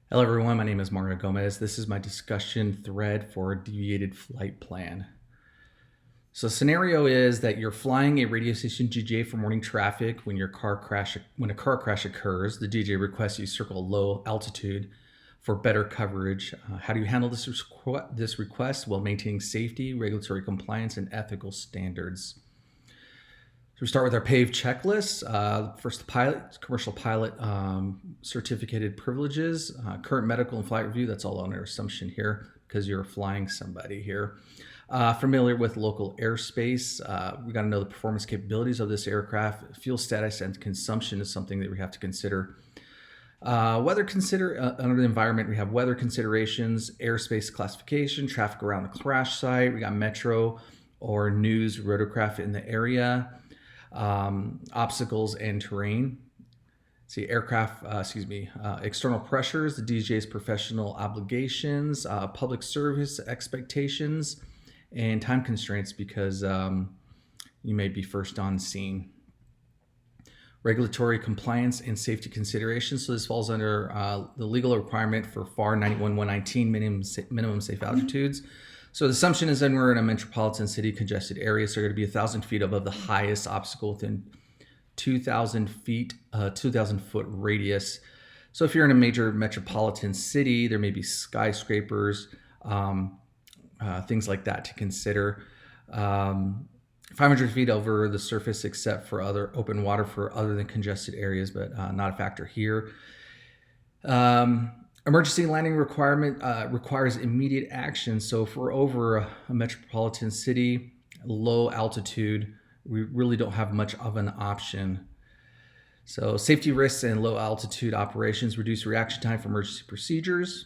Hello everyone, my name is Mario Gomez. This is my discussion thread for a deviated flight plan. So scenario is that you're flying a radio station DJ for morning traffic when a car crash occurs. The DJ requests you circle low altitude for better coverage. How do you handle this request while maintaining safety, regulatory compliance, and ethical standards? So we start with our PAVE checklist. First, the pilot, commercial pilot certificated privileges, current medical and flight review. That's all under assumption here because you're flying somebody here. Familiar with local airspace. We got to know the performance capabilities of this aircraft. Fuel status and consumption is something that we have to consider. Under the environment, we have weather considerations, airspace classification, traffic around the crash site. We got metro or news rotorcraft in the area. Obstacles and terrain. External pressures, the DJ's professional obligations, public service expectations, and time constraints because you may be first on scene. Regulatory compliance and safety considerations. So this falls under the legal requirement for FAR 91-119 minimum safe altitudes. So the assumption is that we're in a metropolitan city congested area, so you're going to be 1,000 feet above the highest obstacle within 2,000 foot radius. So if you're in a major metropolitan city, there may be skyscrapers, things like that to consider. 500 feet over the surface except for other open water for other than congested areas, but not a factor here. Emergency landing requirement requires immediate action. So if we're over a metropolitan city, low altitude, we really don't have much of an option. So safety risks and low altitude operations reduce reaction time for emergency procedures,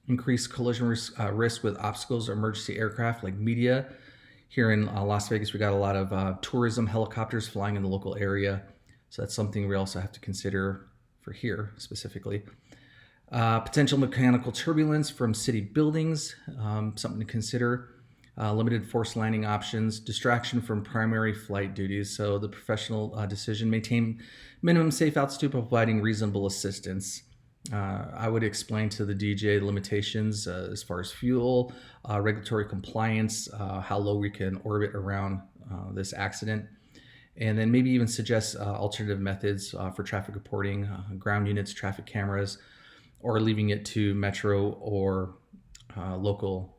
increase collision risk with obstacles or emergency aircraft like media. Here in Las Vegas, we got a lot of tourism helicopters flying in the local area. So that's something we also have to consider for here specifically. Potential mechanical turbulence from city buildings, something to consider. Limited force landing options, distraction from primary flight duties. So the professional decision, maintain minimum safe altitude, providing reasonable assistance. I would explain to the DJ the limitations as far as fuel, regulatory compliance, how low we can orbit around this accident. And then maybe even suggest alternative methods for traffic reporting, ground units, traffic cameras, or leaving it to metro or local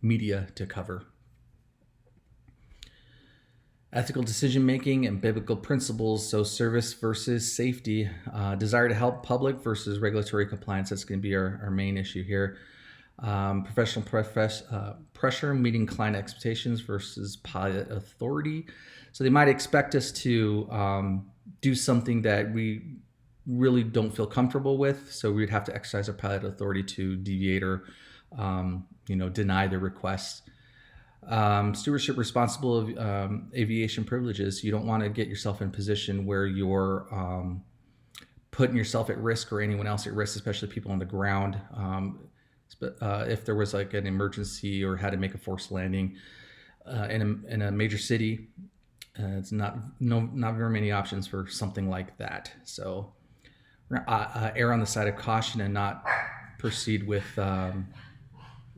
media to cover. Ethical decision making and biblical principles. So service versus safety, desire to help public versus regulatory compliance. That's going to be our main issue here. Professional pressure, meeting client expectations versus pilot authority. So they might expect us to do something that we really don't feel comfortable with. So we'd have to exercise our pilot authority to deviate or, deny the request. Stewardship responsible aviation privileges. You don't want to get yourself in a position where you're putting yourself at risk or anyone else at risk, especially people on the ground. If there was like an emergency or had to make a forced landing in a major city, it's not very many options for something like that. So err on the side of caution and not proceed with the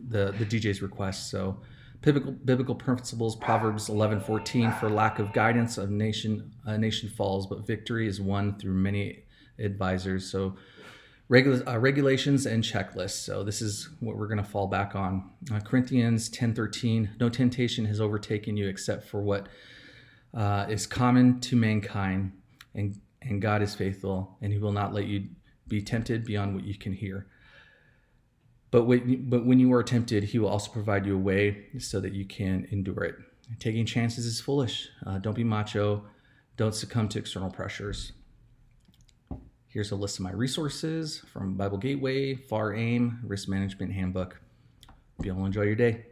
DJ's request. So biblical principles, Proverbs 11:14, for lack of guidance a nation falls, but victory is won through many advisors. So regulations and checklists. So this is what we're going to fall back on. Corinthians 10:13, no temptation has overtaken you except for what is common to mankind, and God is faithful, and he will not let you be tempted beyond what you can hear. But when you are tempted, he will also provide you a way so that you can endure it. Taking chances is foolish. Don't be macho. Don't succumb to external pressures. Here's a list of my resources from Bible Gateway, FAR AIM, Risk Management Handbook. Hope you all enjoy your day.